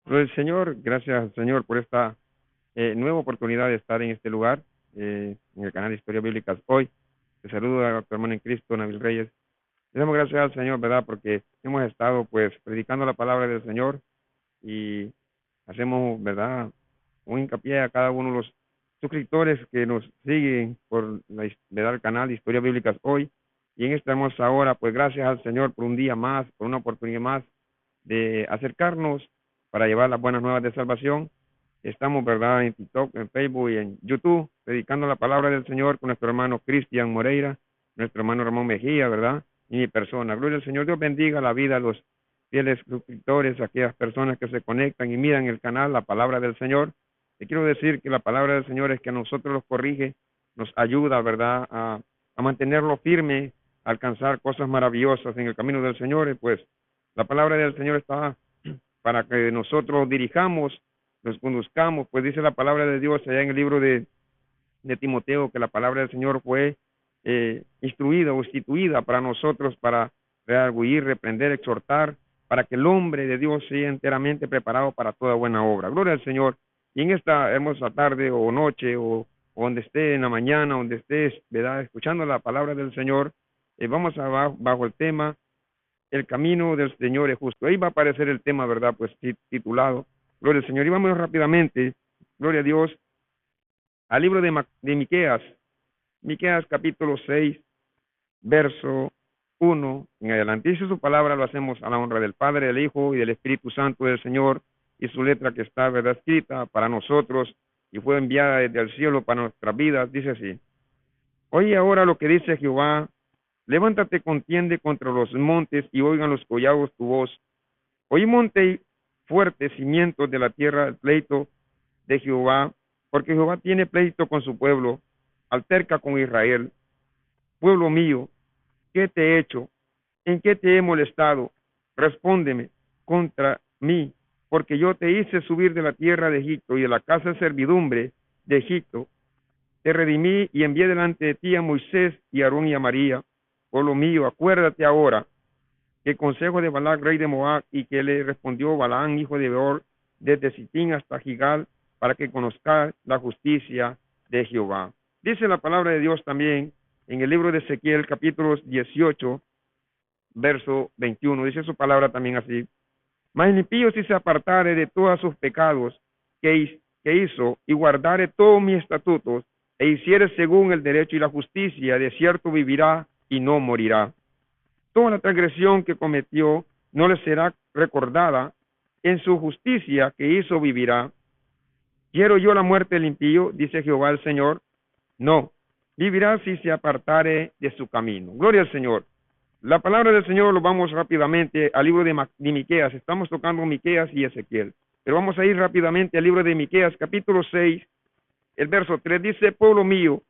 Pues, Señor, gracias al Señor por esta nueva oportunidad de estar en este lugar, en el canal de Historias Bíblicas hoy. Te saludo a tu hermano en Cristo, Nabil Reyes. Le damos gracias al Señor, ¿verdad? Porque hemos estado, pues, predicando la palabra del Señor y hacemos, ¿verdad? Un hincapié a cada uno de los suscriptores que nos siguen por ¿verdad? El canal de Historias Bíblicas hoy. Y en esta hermosa hora, pues, gracias al Señor por un día más, por una oportunidad más de acercarnos para llevar las buenas nuevas de salvación. Estamos, ¿verdad?, en TikTok, en Facebook y en YouTube, dedicando la palabra del Señor con nuestro hermano Cristian Moreira, nuestro hermano Ramón Mejía, ¿verdad?, y mi persona. Gloria al Señor. Dios bendiga la vida de los fieles suscriptores, aquellas personas que se conectan y miran el canal, la palabra del Señor. Te quiero decir que la palabra del Señor es que a nosotros los corrige, nos ayuda, ¿verdad?, a mantenerlo firme, a alcanzar cosas maravillosas en el camino del Señor. Y pues la palabra del Señor está para que nosotros dirijamos, nos conduzcamos, pues dice la palabra de Dios allá en el libro de Timoteo, que la palabra del Señor fue instruida o instituida para nosotros, para redarguir, reprender, exhortar, para que el hombre de Dios sea enteramente preparado para toda buena obra. Gloria al Señor. Y en esta hermosa tarde o noche o donde esté en la mañana, donde estés, ¿verdad?, escuchando la palabra del Señor, vamos a bajo el tema el camino del Señor es justo. Ahí va a aparecer el tema, ¿verdad? Pues titulado, Gloria al Señor. Y vamos rápidamente, gloria a Dios, al libro de Miqueas, Miqueas capítulo 6, verso 1 en adelante. Dice su palabra, lo hacemos a la honra del Padre, del Hijo y del Espíritu Santo del Señor, y su letra que está, ¿verdad?, escrita para nosotros y fue enviada desde el cielo para nuestras vidas. Dice así: Oye ahora lo que dice Jehová, levántate, contiende contra los montes y oigan los collados tu voz. Oí monte fuerte, cimientos de la tierra, el pleito de Jehová, porque Jehová tiene pleito con su pueblo, alterca con Israel. Pueblo mío, ¿qué te he hecho? ¿En qué te he molestado? Respóndeme contra mí, porque yo te hice subir de la tierra de Egipto y de la casa de servidumbre de Egipto. Te redimí y envié delante de ti a Moisés y a Aarón y a María. Pueblo mío, acuérdate ahora que consejo de Balac, rey de Moab, y que le respondió Balaán, hijo de Beor, desde Sitín hasta Gigal, para que conozcas la justicia de Jehová. Dice la palabra de Dios también en el libro de Ezequiel, capítulo 18, verso 21. Dice su palabra también así: Mas el impío, si se apartare de todos sus pecados que hizo, y guardare todos mis estatutos, e hiciere según el derecho y la justicia, de cierto vivirá y no morirá. Toda la transgresión que cometió no le será recordada, en su justicia que hizo vivirá. ¿Quiero yo la muerte del impío?, dice Jehová el Señor. No, vivirá si se apartare de su camino. Gloria al Señor. La palabra del Señor, lo vamos rápidamente al libro de Miqueas. Estamos tocando Miqueas y Ezequiel, pero vamos a ir rápidamente al libro de Miqueas, capítulo 6, el verso 3. Dice: Pueblo mío,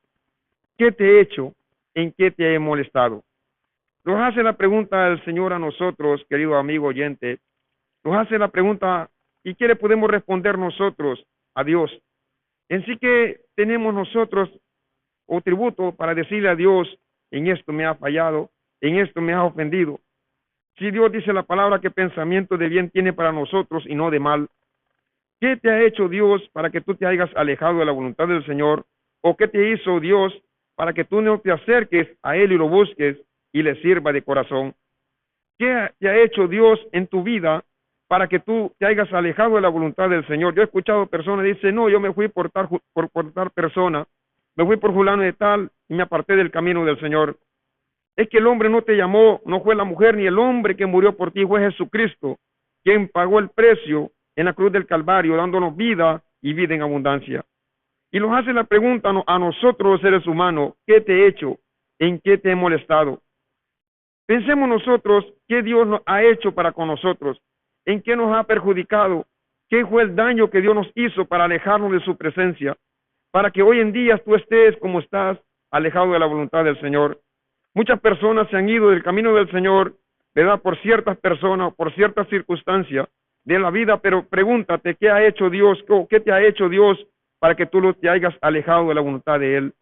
¿qué te he hecho? ¿En qué te he molestado? Nos hace la pregunta el Señor a nosotros, querido amigo oyente. Nos hace la pregunta, ¿y qué le podemos responder nosotros a Dios? En sí, que tenemos nosotros o tributo para decirle a Dios: en esto me ha fallado, en esto me ha ofendido. Si Dios dice la palabra que pensamiento de bien tiene para nosotros y no de mal, ¿qué te ha hecho Dios para que tú te hayas alejado de la voluntad del Señor? ¿O qué te hizo Dios para que tú no te acerques a Él y lo busques y le sirva de corazón? ¿Qué te ha hecho Dios en tu vida para que tú te hayas alejado de la voluntad del Señor? Yo he escuchado personas que dicen: no, yo me fui por tal persona, me fui por fulano de tal y me aparté del camino del Señor. Es que el hombre no te llamó, no fue la mujer ni el hombre que murió por ti, fue Jesucristo, quien pagó el precio en la cruz del Calvario, dándonos vida y vida en abundancia. Y nos hace la pregunta a nosotros los seres humanos: ¿qué te he hecho? ¿En qué te he molestado? Pensemos nosotros qué Dios nos ha hecho para con nosotros, en qué nos ha perjudicado, qué fue el daño que Dios nos hizo para alejarnos de su presencia, para que hoy en día tú estés como estás, alejado de la voluntad del Señor. Muchas personas se han ido del camino del Señor, ¿verdad?, por ciertas personas, por ciertas circunstancias de la vida, pero pregúntate: ¿qué ha hecho Dios? ¿Qué te ha hecho Dios para que tú te hayas alejado de la voluntad de Él?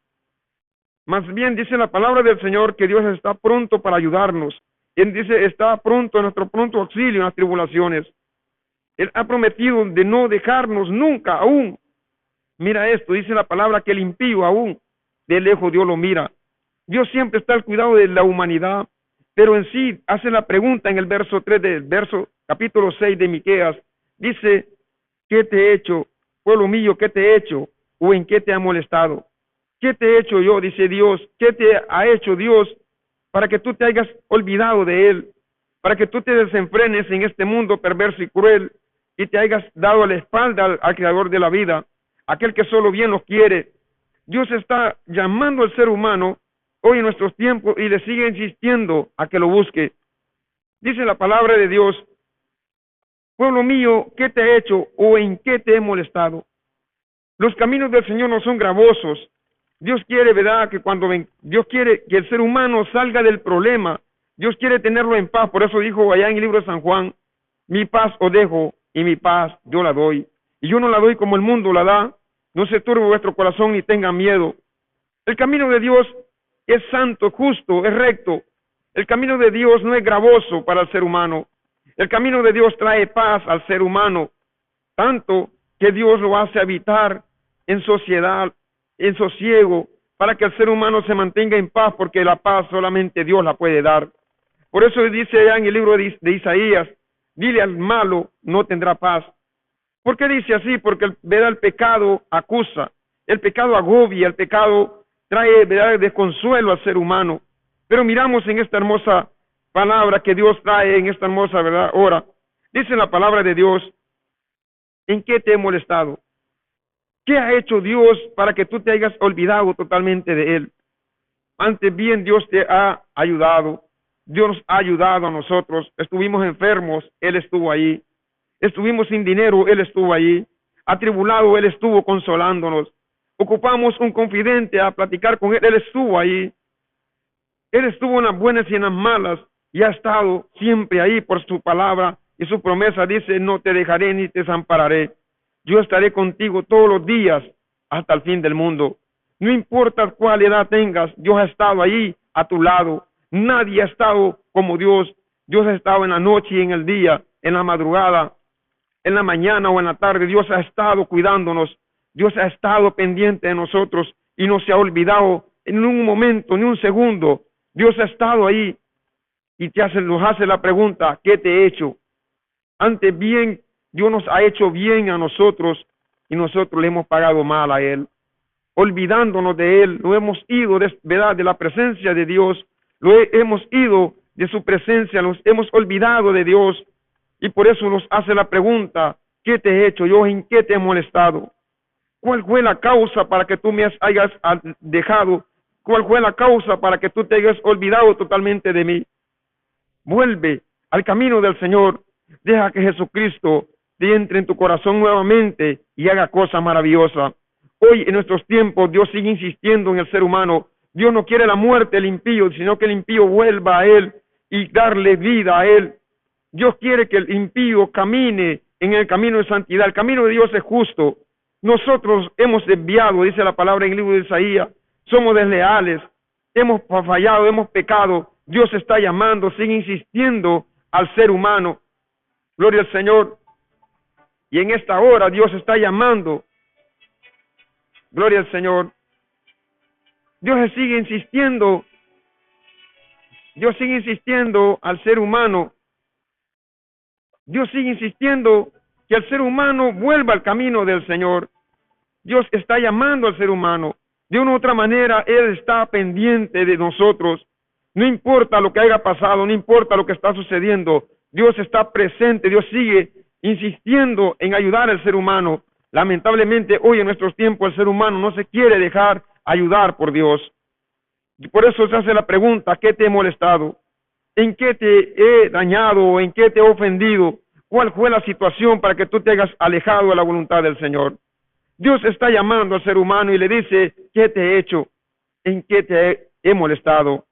Más bien dice la palabra del Señor que Dios está pronto para ayudarnos. Él dice: está pronto, nuestro pronto auxilio en las tribulaciones. Él ha prometido de no dejarnos nunca aún. Mira esto, dice la palabra que el impío aún de lejos Dios lo mira. Dios siempre está al cuidado de la humanidad, pero en sí hace la pregunta en el verso 3 del verso capítulo 6 de Miqueas. Dice, ¿qué te he hecho, pueblo mío, qué te he hecho? ¿O en qué te ha molestado? ¿Qué te he hecho yo? Dice Dios. ¿Qué te ha hecho Dios para que tú te hayas olvidado de Él? Para que tú te desenfrenes en este mundo perverso y cruel y te hayas dado la espalda al Creador de la vida, aquel que solo bien lo quiere. Dios está llamando al ser humano hoy en nuestros tiempos y le sigue insistiendo a que lo busque. Dice la palabra de Dios, pueblo mío, ¿qué te he hecho o en qué te he molestado? Los caminos del Señor no son gravosos. Dios quiere, ¿verdad? Que Dios quiere que el ser humano salga del problema. Dios quiere tenerlo en paz. Por eso dijo allá en el libro de San Juan, mi paz os dejo y mi paz yo la doy. Y yo no la doy como el mundo la da. No se turbe vuestro corazón ni tengan miedo. El camino de Dios es santo, justo, es recto. El camino de Dios no es gravoso para el ser humano. El camino de Dios trae paz al ser humano, tanto que Dios lo hace habitar en sociedad, en sosiego, para que el ser humano se mantenga en paz, porque la paz solamente Dios la puede dar. Por eso dice allá en el libro de Isaías, dile al malo, no tendrá paz. ¿Por qué dice así? Porque el pecado acusa, el pecado agobia, el pecado trae desconsuelo al ser humano. Pero miramos en esta hermosa palabra que Dios trae en esta hermosa hora. Dice la palabra de Dios, ¿en qué te he molestado? ¿Qué ha hecho Dios para que tú te hayas olvidado totalmente de Él? Antes bien, Dios te ha ayudado. Dios nos ha ayudado a nosotros. Estuvimos enfermos, Él estuvo ahí. Estuvimos sin dinero, Él estuvo ahí. Atribulado, Él estuvo consolándonos. Ocupamos un confidente a platicar con Él, Él estuvo ahí. Él estuvo en las buenas y en las malas y ha estado siempre ahí por su palabra y su promesa. Dice, no te dejaré ni te desampararé. Yo estaré contigo todos los días hasta el fin del mundo. No importa cuál edad tengas, Dios ha estado ahí a tu lado. Nadie ha estado como Dios. Dios ha estado en la noche y en el día, en la madrugada, en la mañana o en la tarde. Dios ha estado cuidándonos. Dios ha estado pendiente de nosotros y no se ha olvidado en un momento, ni un segundo. Dios ha estado ahí y nos hace la pregunta, ¿qué te he hecho? Antes bien, Dios nos ha hecho bien a nosotros y nosotros le hemos pagado mal a Él. Olvidándonos de Él, no hemos ido de la presencia de Dios, hemos ido de su presencia, nos hemos olvidado de Dios y por eso nos hace la pregunta, ¿qué te he hecho yo? ¿En qué te he molestado? ¿Cuál fue la causa para que tú me hayas dejado? ¿Cuál fue la causa para que tú te hayas olvidado totalmente de mí? Vuelve al camino del Señor. Deja que Jesucristo te entre en tu corazón nuevamente y haga cosas maravillosas. Hoy en nuestros tiempos Dios sigue insistiendo en el ser humano. Dios no quiere la muerte del impío, sino que el impío vuelva a Él y darle vida a Él. Dios quiere que el impío camine en el camino de santidad. El camino de Dios es justo. Nosotros hemos desviado, dice la palabra en el libro de Isaías, somos desleales, hemos fallado, hemos pecado. Dios está llamando, sigue insistiendo al ser humano. Gloria al Señor. Y en esta hora Dios está llamando. Gloria al Señor. Dios sigue insistiendo. Dios sigue insistiendo al ser humano. Dios sigue insistiendo que el ser humano vuelva al camino del Señor. Dios está llamando al ser humano. De una u otra manera, Él está pendiente de nosotros. No importa lo que haya pasado, no importa lo que está sucediendo. Dios está presente, Dios sigue insistiendo en ayudar al ser humano. Lamentablemente, hoy en nuestros tiempos, el ser humano no se quiere dejar ayudar por Dios. Y por eso se hace la pregunta, ¿qué te he molestado? ¿En qué te he dañado? ¿En qué te he ofendido? ¿Cuál fue la situación para que tú te hayas alejado de la voluntad del Señor? Dios está llamando al ser humano y le dice, ¿qué te he hecho? ¿En qué te he molestado?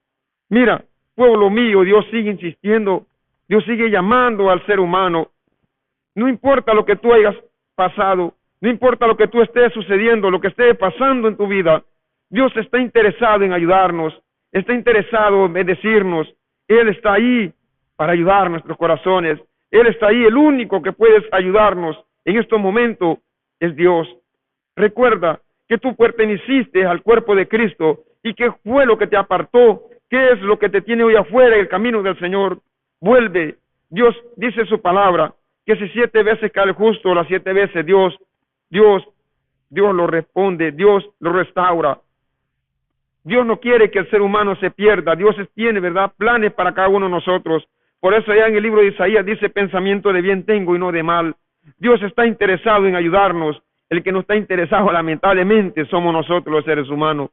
Mira, pueblo mío, Dios sigue insistiendo, Dios sigue llamando al ser humano. No importa lo que tú hayas pasado, no importa lo que tú estés sucediendo, lo que esté pasando en tu vida, Dios está interesado en ayudarnos, está interesado en bendecirnos. Él está ahí para ayudar nuestros corazones. Él está ahí, el único que puede ayudarnos en estos momentos es Dios. Recuerda que tú perteneciste al cuerpo de Cristo y que fue lo que te apartó, qué es lo que te tiene hoy afuera en el camino del Señor. Vuelve. Dios dice su palabra, que si 7 veces cae el justo, las 7 veces Dios lo responde, Dios lo restaura. Dios no quiere que el ser humano se pierda. Dios tiene, ¿verdad?, planes para cada uno de nosotros. Por eso allá en el libro de Isaías dice, pensamiento de bien tengo y no de mal. Dios está interesado en ayudarnos. El que no está interesado, lamentablemente, somos nosotros los seres humanos.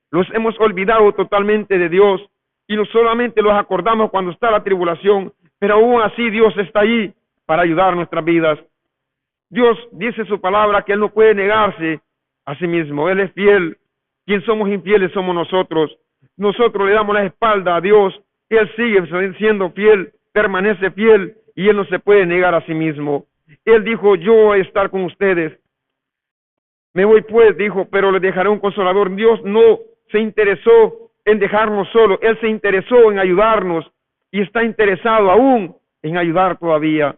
Los hemos olvidado totalmente de Dios y no solamente los acordamos cuando está la tribulación, pero aún así Dios está ahí para ayudar nuestras vidas. Dios dice su palabra que Él no puede negarse a sí mismo. Él es fiel. Quien somos infieles somos nosotros. Nosotros le damos la espalda a Dios. Él sigue siendo fiel, permanece fiel y Él no se puede negar a sí mismo. Él dijo, yo voy a estar con ustedes. Me voy pues, dijo, pero les dejaré un consolador. Dios no se interesó en dejarnos solos. Él se interesó en ayudarnos y está interesado aún en ayudar todavía.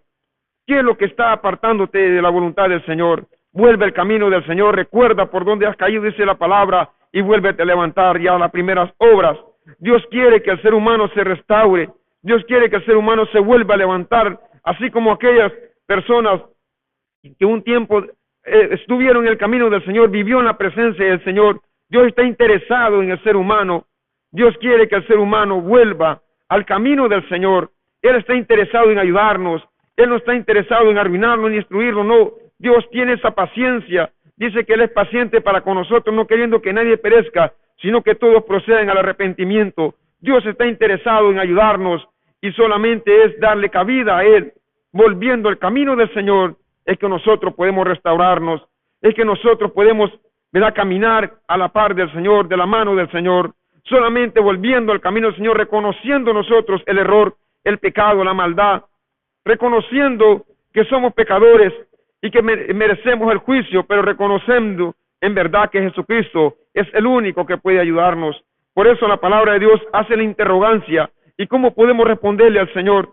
¿Qué es lo que está apartándote de la voluntad del Señor? Vuelve al camino del Señor, recuerda por dónde has caído, dice la palabra, y vuélvete a levantar ya a las primeras obras. Dios quiere que el ser humano se restaure, Dios quiere que el ser humano se vuelva a levantar, así como aquellas personas que un tiempo estuvieron en el camino del Señor, vivió en la presencia del Señor. Dios está interesado en el ser humano, Dios quiere que el ser humano vuelva al camino del Señor. Él está interesado en ayudarnos, Él no está interesado en arruinarnos ni destruirnos, no. Dios tiene esa paciencia, dice que Él es paciente para con nosotros, no queriendo que nadie perezca, sino que todos procedan al arrepentimiento. Dios está interesado en ayudarnos y solamente es darle cabida a Él, volviendo al camino del Señor, es que nosotros podemos restaurarnos, es que nosotros podemos, ¿verdad?, caminar a la par del Señor, de la mano del Señor, solamente volviendo al camino del Señor, reconociendo nosotros el error, el pecado, la maldad, reconociendo que somos pecadores y que merecemos el juicio, pero reconociendo en verdad que Jesucristo es el único que puede ayudarnos. Por eso la palabra de Dios hace la interrogancia. ¿Y cómo podemos responderle al Señor?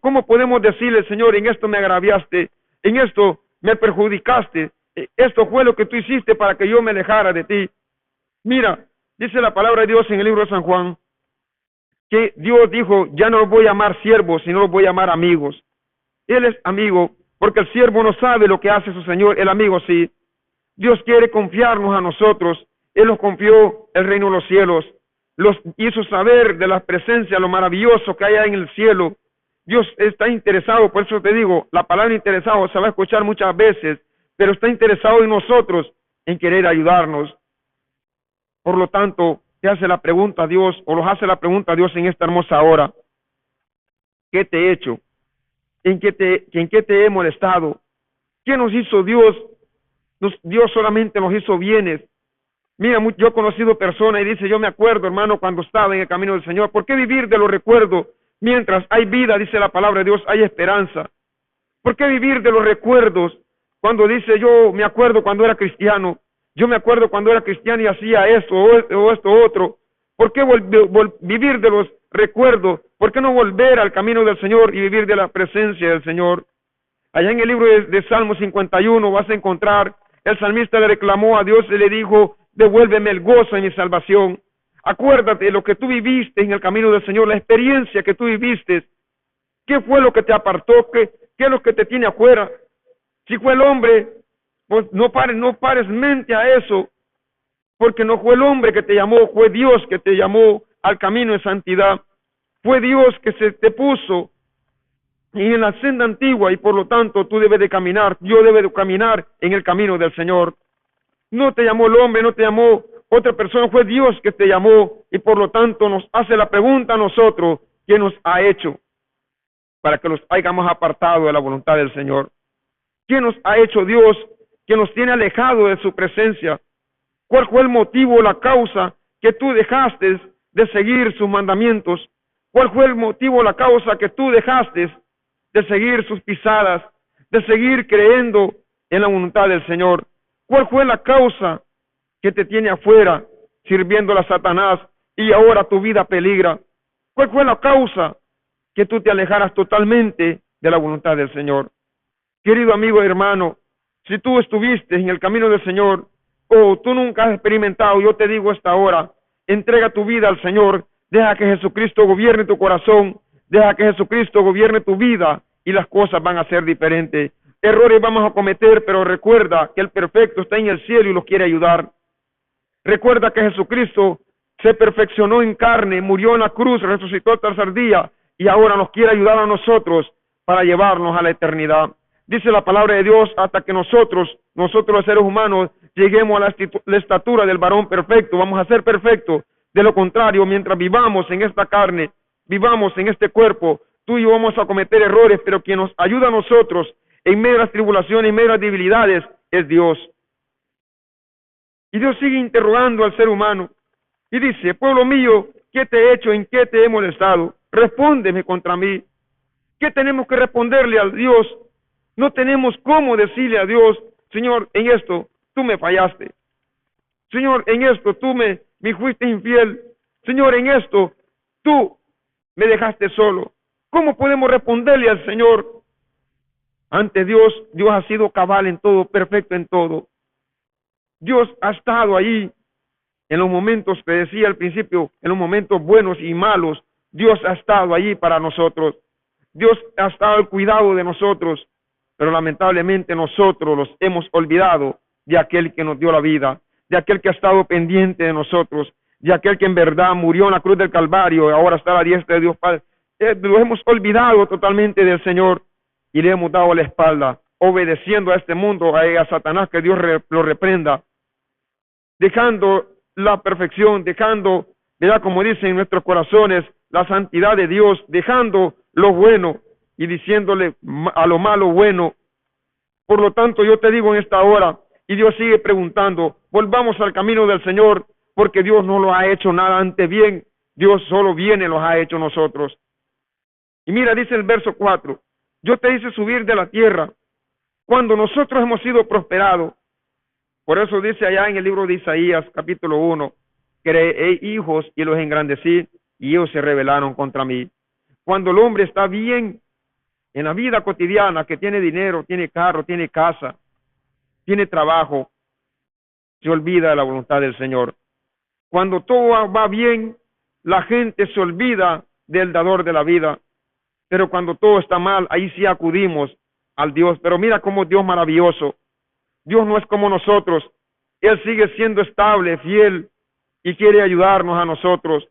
¿Cómo podemos decirle, Señor, en esto me agraviaste, en esto me perjudicaste, esto fue lo que tú hiciste para que yo me alejara de ti? Mira, dice la palabra de Dios en el libro de San Juan, que Dios dijo, ya no los voy a llamar siervos, sino los voy a llamar amigos. Él es amigo, porque el siervo no sabe lo que hace su Señor, el amigo sí. Dios quiere confiarnos a nosotros. Él nos confió el reino de los cielos, los hizo saber de la presencia, lo maravilloso que hay en el cielo. Dios está interesado, por eso te digo, la palabra interesado se va a escuchar muchas veces, pero está interesado en nosotros, en querer ayudarnos. Por lo tanto, te hace la pregunta a Dios, o los hace la pregunta a Dios en esta hermosa hora. ¿Qué te he hecho? ¿En qué te he molestado? ¿Qué nos hizo Dios? Dios solamente nos hizo bienes. Mira, yo he conocido personas y dice, yo me acuerdo, hermano, cuando estaba en el camino del Señor. ¿Por qué vivir de los recuerdos? Mientras hay vida, dice la palabra de Dios, hay esperanza. ¿Por qué vivir de los recuerdos? Cuando dice, yo me acuerdo cuando era cristiano, yo me acuerdo cuando era cristiano y hacía esto o esto otro. ¿Por qué vivir de los recuerdos? ¿Por qué no volver al camino del Señor y vivir de la presencia del Señor? Allá en el libro de Salmo 51 vas a encontrar, el salmista le reclamó a Dios y le dijo, devuélveme el gozo en mi salvación. Acuérdate de lo que tú viviste en el camino del Señor, la experiencia que tú viviste. ¿Qué fue lo que te apartó? ¿Qué es lo que te tiene afuera? Si fue el hombre, pues no pares mente a eso, porque no fue el hombre que te llamó, fue Dios que te llamó al camino de santidad. Fue Dios que se te puso en la senda antigua y por lo tanto tú debes de caminar, yo debo de caminar en el camino del Señor. No te llamó el hombre, no te llamó otra persona, fue Dios que te llamó y por lo tanto nos hace la pregunta a nosotros, ¿qué nos ha hecho para que nos hayamos apartado de la voluntad del Señor? ¿Qué nos ha hecho Dios que nos tiene alejado de su presencia? ¿Cuál fue el motivo, la causa que tú dejaste de seguir sus mandamientos? ¿Cuál fue el motivo, la causa que tú dejaste de seguir sus pisadas, de seguir creyendo en la voluntad del Señor? ¿Cuál fue la causa que te tiene afuera sirviendo a Satanás y ahora tu vida peligra? ¿Cuál fue la causa que tú te alejaras totalmente de la voluntad del Señor. Querido amigo y hermano, si tú estuviste en el camino del Señor, o tú nunca has experimentado, yo te digo esta hora, entrega tu vida al Señor, deja que Jesucristo gobierne tu corazón, deja que Jesucristo gobierne tu vida y las cosas van a ser diferentes. Errores vamos a cometer, pero recuerda que el perfecto está en el cielo y los quiere ayudar. Recuerda que Jesucristo se perfeccionó en carne, murió en la cruz, resucitó el tercer día y ahora nos quiere ayudar a nosotros para llevarnos a la eternidad. Dice la palabra de Dios, hasta que nosotros los seres humanos, lleguemos a la estatura del varón perfecto, vamos a ser perfectos. De lo contrario, mientras vivamos en esta carne, vivamos en este cuerpo, tú y yo vamos a cometer errores, pero quien nos ayuda a nosotros en medio de las tribulaciones, en medio de las debilidades, es Dios. Y Dios sigue interrogando al ser humano y dice, pueblo mío, ¿qué te he hecho? ¿En qué te he molestado? Respóndeme contra mí. ¿Qué tenemos que responderle a Dios? No tenemos cómo decirle a Dios, Señor, en esto tú me fallaste. Señor, en esto tú me fuiste infiel. Señor, en esto tú me dejaste solo. ¿Cómo podemos responderle al Señor? Ante Dios, Dios ha sido cabal en todo, perfecto en todo. Dios ha estado ahí en los momentos, te decía al principio, en los momentos buenos y malos. Dios ha estado allí para nosotros. Dios ha estado al cuidado de nosotros. Pero lamentablemente nosotros los hemos olvidado de aquel que nos dio la vida, de aquel que ha estado pendiente de nosotros, de aquel que en verdad murió en la cruz del Calvario y ahora está a la diestra de Dios Padre. Lo hemos olvidado totalmente del Señor y le hemos dado la espalda, obedeciendo a este mundo, a Satanás, que Dios lo reprenda, dejando la perfección, dejando, ¿verdad? Como dicen en nuestros corazones, la santidad de Dios, dejando lo bueno y diciéndole a lo malo bueno. Por lo tanto, yo te digo en esta hora, y Dios sigue preguntando, volvamos al camino del Señor, porque Dios no lo ha hecho nada ante bien, Dios solo viene los ha hecho nosotros. Y mira, dice el verso 4, yo te hice subir de la tierra, cuando nosotros hemos sido prosperados. Por eso dice allá en el libro de Isaías, capítulo 1, creé hijos y los engrandecí, y ellos se rebelaron contra mí. Cuando el hombre está bien en la vida cotidiana, que tiene dinero, tiene carro, tiene casa, tiene trabajo, se olvida de la voluntad del Señor. Cuando todo va bien, la gente se olvida del dador de la vida. Pero cuando todo está mal, ahí sí acudimos al Dios. Pero mira cómo Dios maravilloso. Dios no es como nosotros. Él sigue siendo estable, fiel y quiere ayudarnos a nosotros.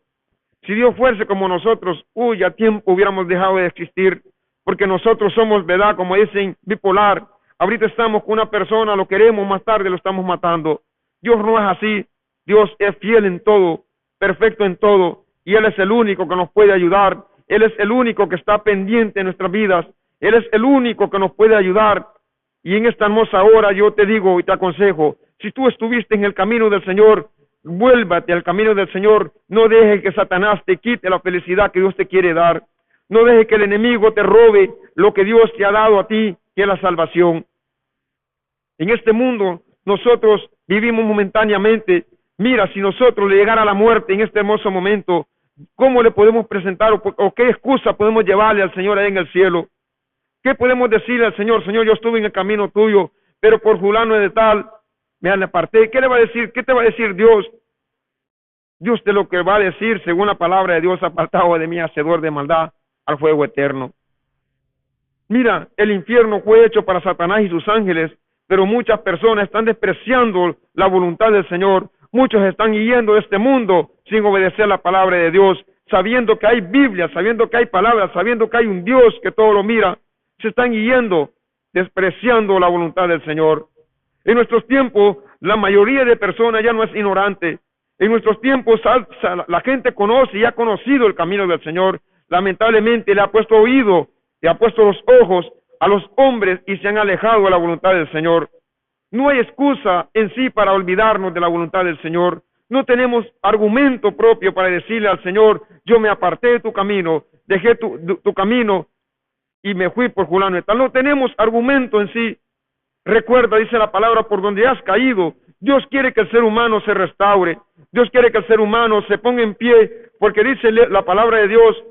Si Dios fuese como nosotros, a tiempo hubiéramos dejado de existir, porque nosotros somos, ¿verdad? Como dicen, bipolar. Ahorita estamos con una persona, lo queremos, más tarde lo estamos matando. Dios no es así. Dios es fiel en todo, perfecto en todo, y Él es el único que nos puede ayudar. Él es el único que está pendiente de nuestras vidas. Él es el único que nos puede ayudar. Y en esta hermosa hora yo te digo y te aconsejo, si tú estuviste en el camino del Señor, vuélvate al camino del Señor. No dejes que Satanás te quite la felicidad que Dios te quiere dar. No dejes que el enemigo te robe lo que Dios te ha dado a ti, que es la salvación. En este mundo nosotros vivimos momentáneamente. Mira, si nosotros le llegara la muerte en este hermoso momento, ¿cómo le podemos presentar o qué excusa podemos llevarle al Señor ahí en el cielo? ¿Qué podemos decirle al Señor? Señor, yo estuve en el camino tuyo, pero por fulano de tal me aparté. ¿Qué le va a decir? ¿Qué te va a decir Dios? Dios te lo que va a decir, según la palabra de Dios, apartado de mí, hacedor de maldad, al fuego eterno. Mira, el infierno fue hecho para Satanás y sus ángeles, pero muchas personas están despreciando la voluntad del Señor. Muchos están yendo de este mundo sin obedecer la palabra de Dios, sabiendo que hay Biblia, sabiendo que hay palabras, sabiendo que hay un Dios que todo lo mira. Se están yendo, despreciando la voluntad del Señor. En nuestros tiempos, la mayoría de personas ya no es ignorante. En nuestros tiempos, la gente conoce y ha conocido el camino del Señor. Lamentablemente, le ha puesto oído, le ha puesto los ojos a los hombres y se han alejado de la voluntad del Señor. No hay excusa en sí para olvidarnos de la voluntad del Señor. No tenemos argumento propio para decirle al Señor, yo me aparté de tu camino, dejé tu camino y me fui por fulano y tal. No tenemos argumento en sí. Recuerda, dice la palabra, por donde has caído. Dios quiere que el ser humano se restaure. Dios quiere que el ser humano se ponga en pie, porque dice la palabra de Dios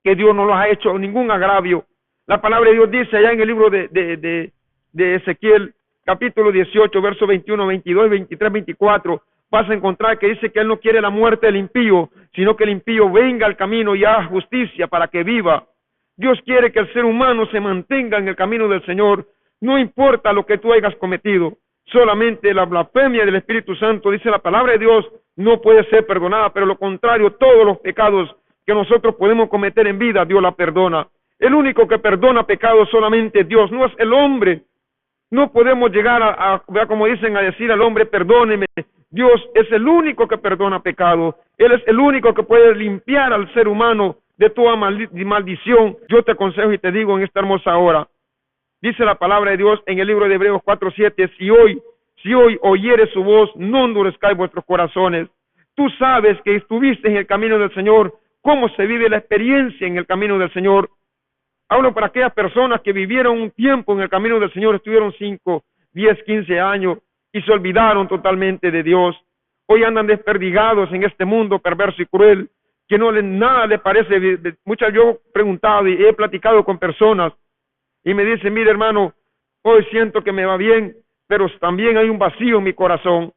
que Dios no los ha hecho ningún agravio. La palabra de Dios dice allá en el libro de Ezequiel, capítulo 18, versos 21, 22, 23, 24, vas a encontrar que dice que Él no quiere la muerte del impío, sino que el impío venga al camino y haga justicia para que viva. Dios quiere que el ser humano se mantenga en el camino del Señor, no importa lo que tú hayas cometido. Solamente la blasfemia del Espíritu Santo, dice la palabra de Dios, no puede ser perdonada, pero lo contrario, todos los pecados que nosotros podemos cometer en vida, Dios la perdona. El único que perdona pecados solamente es Dios, no es el hombre. No podemos llegar como dicen, a decir al hombre, perdóneme. Dios es el único que perdona pecado. Él es el único que puede limpiar al ser humano de toda maldición. Yo te aconsejo y te digo en esta hermosa hora, dice la palabra de Dios en el libro de Hebreos 4:7, si hoy oyeres su voz, no endurezcáis vuestros corazones. Tú sabes que estuviste en el camino del Señor, cómo se vive la experiencia en el camino del Señor. Hablo para aquellas personas que vivieron un tiempo en el camino del Señor, estuvieron 5, 10, 15 años y se olvidaron totalmente de Dios. Hoy andan desperdigados en este mundo perverso y cruel, que nada les parece. Muchas yo he preguntado y he platicado con personas y me dicen, mire hermano, hoy siento que me va bien, pero también hay un vacío en mi corazón.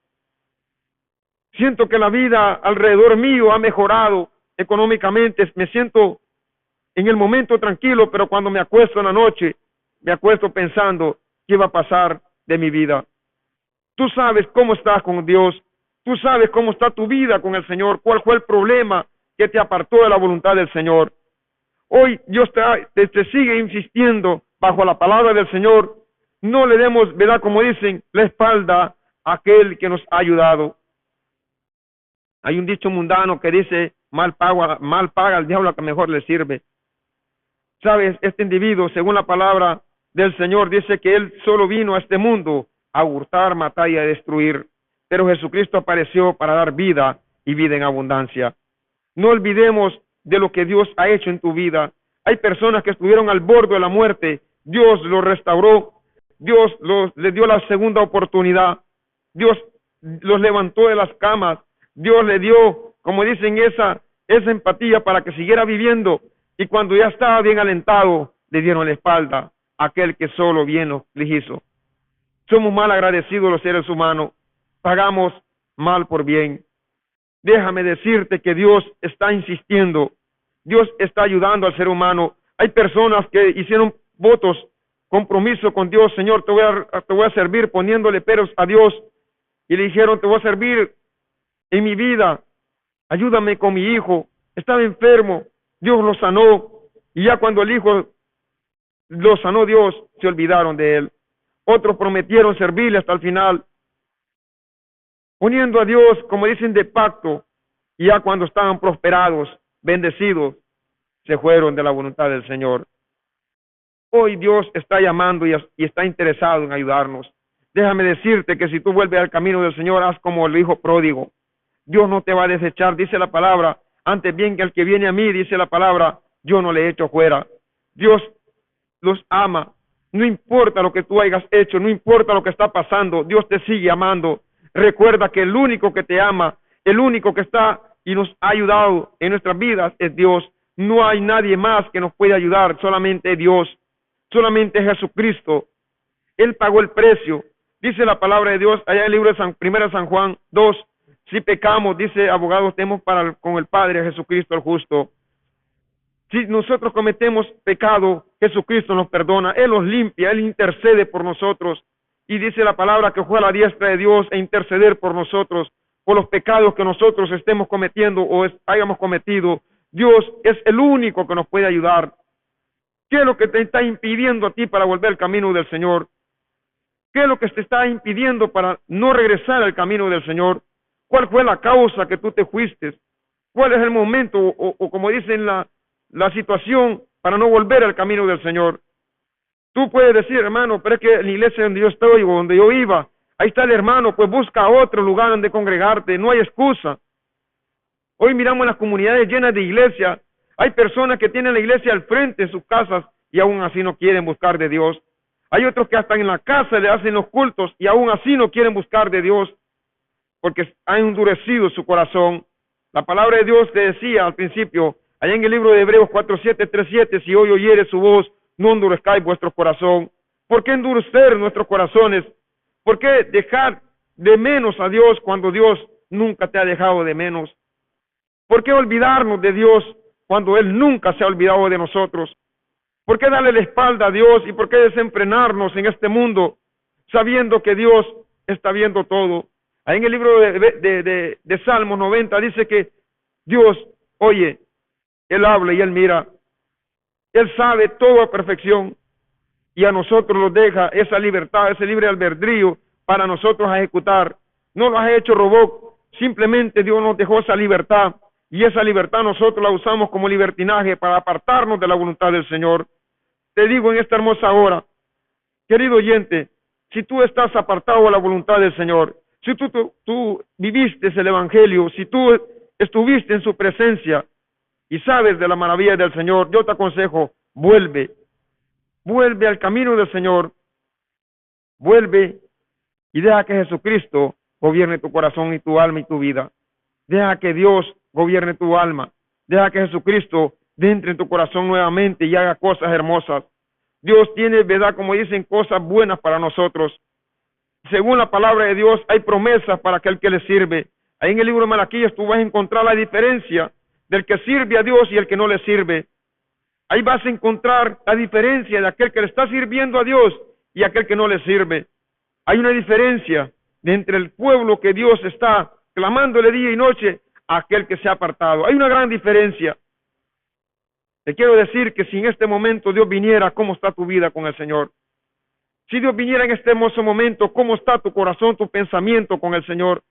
Siento que la vida alrededor mío ha mejorado económicamente, me siento en el momento tranquilo, pero cuando me acuesto en la noche, me acuesto pensando qué va a pasar de mi vida. Tú sabes cómo estás con Dios, tú sabes cómo está tu vida con el Señor, cuál fue el problema que te apartó de la voluntad del Señor. Hoy Dios te sigue insistiendo bajo la palabra del Señor. No le demos, ¿verdad? Como dicen, la espalda a aquel que nos ha ayudado. Hay un dicho mundano que dice, mal paga al diablo a que mejor le sirve. Sabes, este individuo, según la palabra del Señor, dice que él solo vino a este mundo a hurtar, matar y a destruir. Pero Jesucristo apareció para dar vida y vida en abundancia. No olvidemos de lo que Dios ha hecho en tu vida. Hay personas que estuvieron al borde de la muerte. Dios los restauró. Dios les dio la segunda oportunidad. Dios los levantó de las camas. Dios le dio, como dicen, esa empatía para que siguiera viviendo. Y cuando ya estaba bien alentado, le dieron la espalda a aquel que solo bien los hizo. Somos mal agradecidos los seres humanos. Pagamos mal por bien. Déjame decirte que Dios está insistiendo. Dios está ayudando al ser humano. Hay personas que hicieron votos, compromiso con Dios. Señor, te voy a servir poniéndole peros a Dios. Y le dijeron, te voy a servir en mi vida. Ayúdame con mi hijo. Estaba enfermo. Dios lo sanó. Y ya cuando el hijo lo sanó Dios, se olvidaron de él. Otros prometieron servirle hasta el final, poniendo a Dios, como dicen, de pacto. Y ya cuando estaban prosperados, bendecidos, se fueron de la voluntad del Señor. Hoy Dios está llamando y está interesado en ayudarnos. Déjame decirte que si tú vuelves al camino del Señor, haz como el hijo pródigo. Dios no te va a desechar, dice la palabra. Antes bien que el que viene a mí, dice la palabra, yo no le echo fuera. Dios los ama. No importa lo que tú hayas hecho, no importa lo que está pasando, Dios te sigue amando. Recuerda que el único que te ama, el único que está y nos ha ayudado en nuestras vidas es Dios. No hay nadie más que nos pueda ayudar, solamente Dios, solamente Jesucristo. Él pagó el precio. Dice la palabra de Dios allá en el libro de 1 San Juan 2, si pecamos, dice, abogados tenemos con el Padre, Jesucristo el justo. Si nosotros cometemos pecado, Jesucristo nos perdona, Él nos limpia, Él intercede por nosotros. Y dice la palabra que fue a la diestra de Dios e interceder por nosotros, por los pecados que nosotros estemos cometiendo o hayamos cometido. Dios es el único que nos puede ayudar. ¿Qué es lo que te está impidiendo a ti para volver al camino del Señor? ¿Qué es lo que te está impidiendo para no regresar al camino del Señor? ¿Cuál fue la causa que tú te fuiste? ¿Cuál es el momento o como dicen la situación para no volver al camino del Señor? Tú puedes decir, hermano, pero es que en la iglesia donde yo estoy o donde yo iba, ahí está el hermano, pues busca otro lugar donde congregarte, no hay excusa. Hoy miramos las comunidades llenas de iglesia, hay personas que tienen la iglesia al frente de sus casas y aún así no quieren buscar de Dios. Hay otros que hasta en la casa le hacen los cultos y aún así no quieren buscar de Dios porque han endurecido su corazón. La palabra de Dios te decía al principio, Allá en el libro de Hebreos 4:7, si hoy oyeres su voz, no endurezcáis vuestro corazón. ¿Por qué endurecer nuestros corazones? ¿Por qué dejar de menos a Dios cuando Dios nunca te ha dejado de menos? ¿Por qué olvidarnos de Dios cuando Él nunca se ha olvidado de nosotros? ¿Por qué darle la espalda a Dios y por qué desenfrenarnos en este mundo sabiendo que Dios está viendo todo? Ahí en el libro de Salmos 90 dice que Dios oye, Él habla y Él mira. Él sabe todo a perfección y a nosotros nos deja esa libertad, ese libre albedrío para nosotros ejecutar. No lo has hecho robot, simplemente Dios nos dejó esa libertad y esa libertad nosotros la usamos como libertinaje para apartarnos de la voluntad del Señor. Te digo en esta hermosa hora, querido oyente, si tú estás apartado de la voluntad del Señor, si tú viviste el Evangelio, si tú estuviste en su presencia y sabes de la maravilla del Señor, yo te aconsejo, vuelve al camino del Señor, vuelve y deja que Jesucristo gobierne tu corazón y tu alma y tu vida. Deja que Dios gobierne tu alma. Deja que Jesucristo entre en tu corazón nuevamente y haga cosas hermosas. Dios tiene, verdad, como dicen, cosas buenas para nosotros. Según la palabra de Dios, hay promesas para aquel que le sirve. Ahí en el libro de Malaquías tú vas a encontrar la diferencia del que sirve a Dios y el que no le sirve. Ahí vas a encontrar la diferencia de aquel que le está sirviendo a Dios y aquel que no le sirve. Hay una diferencia entre el pueblo que Dios está clamándole día y noche a aquel que se ha apartado. Hay una gran diferencia. Te quiero decir que si en este momento Dios viniera, ¿cómo está tu vida con el Señor? Si Dios viniera en este hermoso momento, ¿cómo está tu corazón, tu pensamiento con el Señor?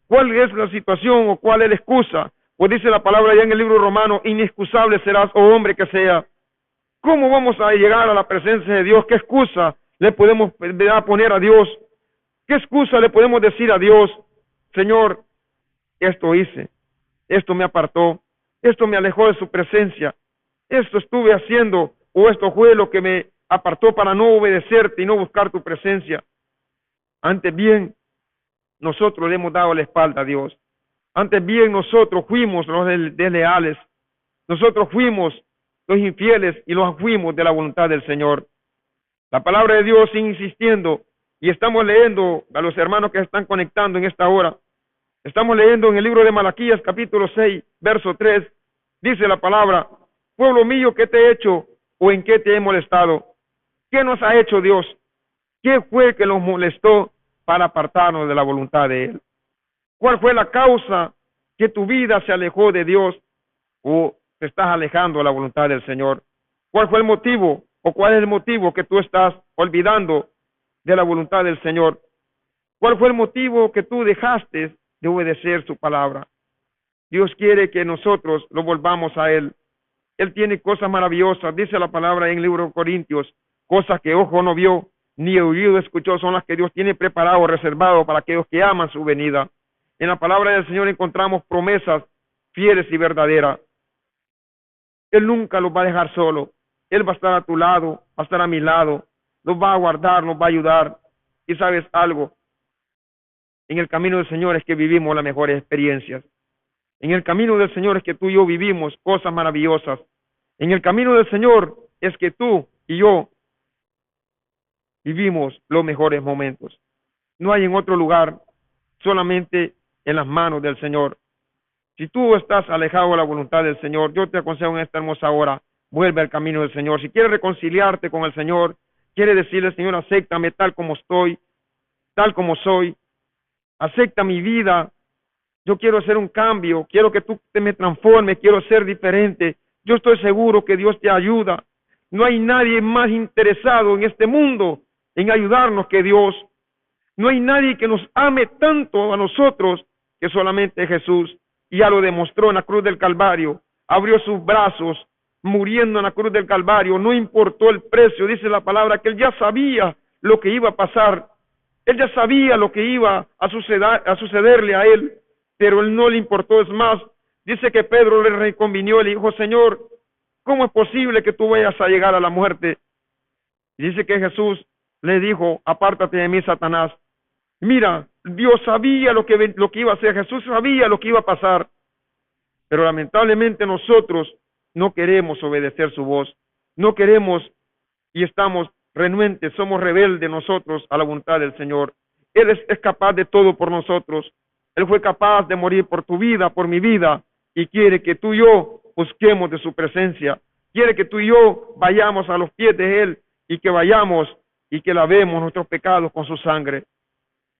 ¿Cuál es la situación o cuál es la excusa? Pues dice la palabra ya en el libro romano, inexcusable serás, oh hombre que sea. ¿Cómo vamos a llegar a la presencia de Dios? ¿Qué excusa le podemos poner a Dios? ¿Qué excusa le podemos decir a Dios? Señor, esto hice, esto me apartó, esto me alejó de su presencia, esto estuve haciendo o esto fue lo que me apartó para no obedecerte y no buscar tu presencia. Antes bien, nosotros le hemos dado la espalda a Dios. Antes bien, nosotros fuimos los desleales. Nosotros fuimos los infieles y los fuimos de la voluntad del Señor. La palabra de Dios sigue insistiendo y estamos leyendo a los hermanos que están conectando en esta hora. Estamos leyendo en el libro de Malaquías capítulo 6, verso 3. Dice la palabra, pueblo mío, ¿qué te he hecho o en qué te he molestado? ¿Qué nos ha hecho Dios? ¿Qué fue que nos molestó para apartarnos de la voluntad de Él? ¿Cuál fue la causa que tu vida se alejó de Dios o te estás alejando de la voluntad del Señor? ¿Cuál fue el motivo o cuál es el motivo que tú estás olvidando de la voluntad del Señor? ¿Cuál fue el motivo que tú dejaste de obedecer su palabra? Dios quiere que nosotros lo volvamos a Él. Él tiene cosas maravillosas, dice la palabra en el libro de Corintios, cosas que ojo no vio, ni oído escuchó, son las que Dios tiene preparado, reservado para aquellos que aman su venida. En la palabra del Señor encontramos promesas fieles y verdaderas. Él nunca los va a dejar solo. Él va a estar a tu lado, va a estar a mi lado, los va a guardar, nos va a ayudar. Y sabes algo, en el camino del Señor es que vivimos las mejores experiencias. En el camino del Señor es que tú y yo vivimos cosas maravillosas. En el camino del Señor es que tú y yo vivimos los mejores momentos. No hay en otro lugar, solamente en las manos del Señor. Si tú estás alejado de la voluntad del Señor, yo te aconsejo en esta hermosa hora, vuelve al camino del Señor. Si quieres reconciliarte con el Señor, quieres decirle, Señor, acéptame tal como estoy, tal como soy, acepta mi vida, yo quiero hacer un cambio, quiero que tú me transformes, quiero ser diferente. Yo estoy seguro que Dios te ayuda. No hay nadie más interesado en este mundo en ayudarnos que Dios. No hay nadie que nos ame tanto a nosotros que solamente Jesús. Y ya lo demostró en la cruz del Calvario. Abrió sus brazos, muriendo en la cruz del Calvario. No importó el precio, dice la palabra, que Él ya sabía lo que iba a pasar. Él ya sabía lo que iba a sucederle a Él. Pero Él no le importó. Es más, dice que Pedro le reconvinió, le dijo, Señor, ¿cómo es posible que tú vayas a llegar a la muerte? Y dice que Jesús le dijo, apártate de mí, Satanás. Mira, Dios sabía lo que iba a hacer, Jesús sabía lo que iba a pasar. Pero lamentablemente nosotros no queremos obedecer su voz, no queremos y estamos renuentes, somos rebeldes nosotros a la voluntad del Señor. Él es capaz de todo por nosotros. Él fue capaz de morir por tu vida, por mi vida, y quiere que tú y yo busquemos de su presencia. Quiere que tú y yo vayamos a los pies de Él y que vayamos y que lavemos nuestros pecados con su sangre.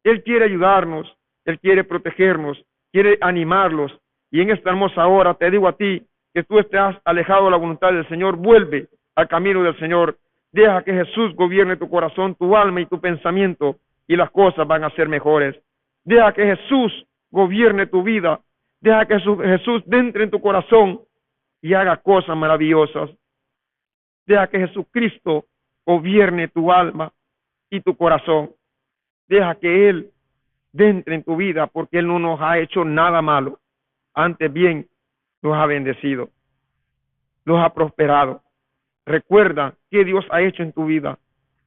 Él quiere ayudarnos, Él quiere protegernos, quiere animarlos. Y en esta hermosa hora te digo a ti que tú estás alejado de la voluntad del Señor, vuelve al camino del Señor. Deja que Jesús gobierne tu corazón, tu alma y tu pensamiento, y las cosas van a ser mejores. Deja que Jesús gobierne tu vida. Deja que Jesús entre en tu corazón y haga cosas maravillosas. Deja que Jesucristo gobierne tu alma y tu corazón. Deja que Él entre en tu vida, porque Él no nos ha hecho nada malo. Antes bien, nos ha bendecido, los ha prosperado. Recuerda qué Dios ha hecho en tu vida.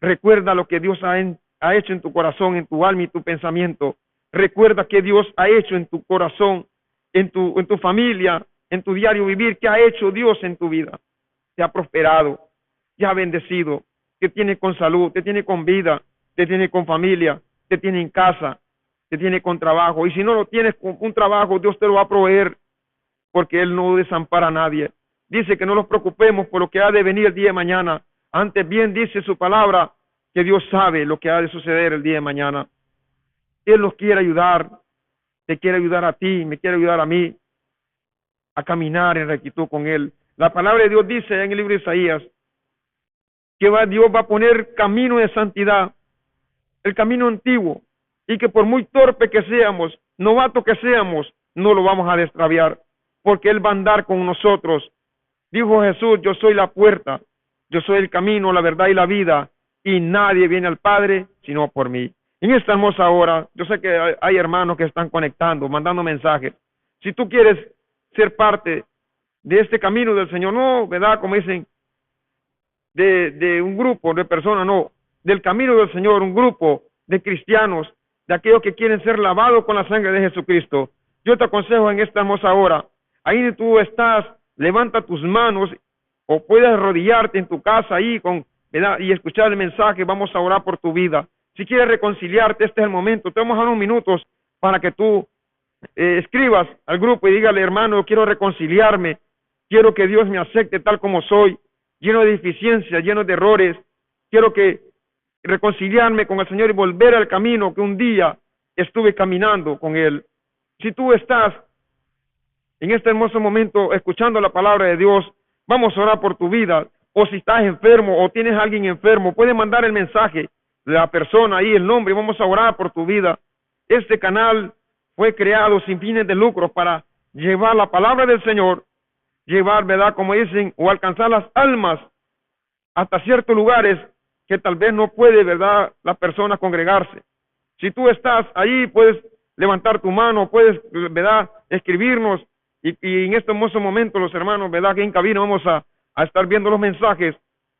Recuerda lo que Dios ha hecho en tu corazón, en tu alma y tu pensamiento. Recuerda que Dios ha hecho en tu corazón, en tu familia, en tu diario vivir. ¿Qué ha hecho Dios en tu vida? Te ha prosperado, te ha bendecido, te tiene con salud, te tiene con vida, te tiene con familia, te tiene en casa, te tiene con trabajo. Y si no lo tienes con un trabajo, Dios te lo va a proveer, porque Él no desampara a nadie. Dice que no nos preocupemos por lo que ha de venir el día de mañana. Antes bien dice su palabra que Dios sabe lo que ha de suceder el día de mañana. Él nos quiere ayudar, te quiere ayudar a ti, me quiere ayudar a mí a caminar en rectitud con Él. La palabra de Dios dice en el libro de Isaías que Dios va a poner camino de santidad, el camino antiguo, y que por muy torpe que seamos, novatos que seamos, no lo vamos a destraviar, porque Él va a andar con nosotros. Dijo Jesús, yo soy la puerta, yo soy el camino, la verdad y la vida, y nadie viene al Padre sino por mí. En esta hermosa hora, yo sé que hay hermanos que están conectando, mandando mensajes. Si tú quieres ser parte de este camino del Señor, no, ¿verdad? Como dicen, de un grupo de personas, no, del camino del Señor, un grupo de cristianos, de aquellos que quieren ser lavados con la sangre de Jesucristo. Yo te aconsejo en esta hermosa hora, ahí donde tú estás, levanta tus manos o puedes arrodillarte en tu casa ahí ¿verdad? Y escuchar el mensaje. Vamos a orar por tu vida. Si quieres reconciliarte, este es el momento. Te vamos a dar unos minutos para que tú escribas al grupo y dígale, hermano, quiero reconciliarme, quiero que Dios me acepte tal como soy, lleno de deficiencias, lleno de errores. Quiero que reconciliarme con el Señor y volver al camino que un día estuve caminando con Él. Si tú estás en este hermoso momento escuchando la palabra de Dios, vamos a orar por tu vida. O si estás enfermo o tienes a alguien enfermo, puedes mandar el mensaje de la persona ahí, el nombre, y vamos a orar por tu vida. Este canal fue creado sin fines de lucro para llevar la palabra del Señor, llevar, ¿verdad? Como dicen, o alcanzar las almas hasta ciertos lugares que tal vez no puede, ¿verdad?, la persona congregarse. Si tú estás ahí, puedes levantar tu mano, puedes, ¿verdad?, escribirnos, y en este hermoso momento los hermanos, ¿verdad?, que en cabina vamos a estar viendo los mensajes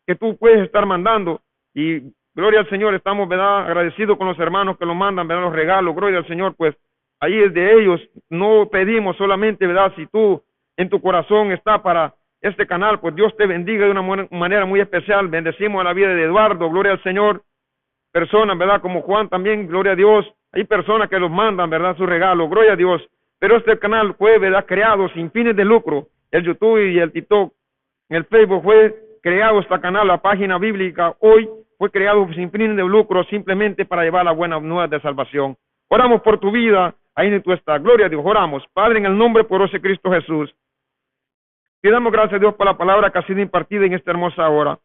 que tú puedes estar mandando, y gloria al Señor, estamos, ¿verdad?, agradecidos con los hermanos que nos mandan, ¿verdad?, los regalos, gloria al Señor, pues ahí es de ellos. No pedimos solamente, ¿verdad?, si tú en tu corazón está para este canal, pues Dios te bendiga de una manera muy especial. Bendecimos a la vida de Eduardo, gloria al Señor. Personas, ¿verdad?, como Juan también, gloria a Dios. Hay personas que los mandan, ¿verdad?, su regalo, gloria a Dios. Pero este canal fue, ¿verdad?, creado sin fines de lucro. El YouTube y el TikTok, el Facebook fue creado este canal, la página bíblica hoy fue creado sin fines de lucro, simplemente para llevar las buenas nuevas de salvación. Oramos por tu vida, ahí donde tú estás. Gloria a Dios, oramos. Padre, en el nombre poderoso de Cristo Jesús, te damos gracias a Dios por la palabra que ha sido impartida en esta hermosa hora.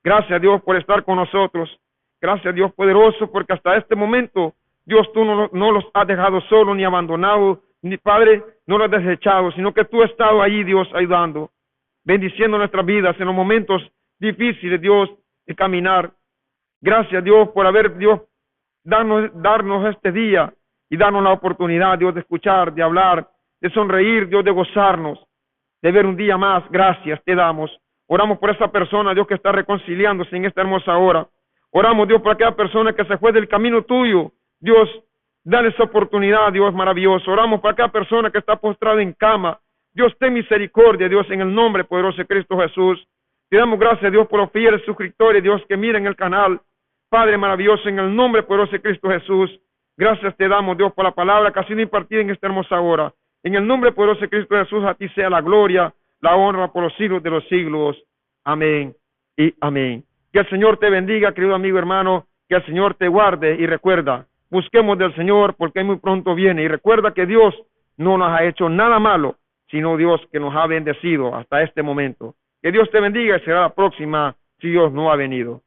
Gracias a Dios por estar con nosotros. Gracias a Dios poderoso, porque hasta este momento, Dios, tú no los has dejado solos ni abandonados, ni Padre, no los has desechado, sino que tú has estado allí, Dios, ayudando, bendiciendo nuestras vidas en los momentos difíciles, Dios, de caminar. Gracias, Dios, por haber, Dios, darnos este día y darnos la oportunidad, Dios, de escuchar, de hablar, de sonreír, Dios, de gozarnos, de ver un día más. Gracias te damos. Oramos por esa persona, Dios, que está reconciliándose en esta hermosa hora. Oramos, Dios, por aquella persona que se fue del camino tuyo. Dios, dale esa oportunidad, Dios maravilloso. Oramos por aquella persona que está postrada en cama, Dios, ten misericordia, Dios, en el nombre poderoso de Cristo Jesús. Te damos gracias, Dios, por los fieles suscriptores, Dios, que miren el canal. Padre maravilloso, en el nombre poderoso de Cristo Jesús. Gracias te damos, Dios, por la palabra que ha sido impartida en esta hermosa hora. En el nombre poderoso de Cristo Jesús, a ti sea la gloria, la honra por los siglos de los siglos. Amén y amén. Que el Señor te bendiga, querido amigo hermano, que el Señor te guarde y recuerda, busquemos del Señor porque Él muy pronto viene. Y recuerda que Dios no nos ha hecho nada malo, sino Dios que nos ha bendecido hasta este momento. Que Dios te bendiga y será la próxima si Dios no ha venido.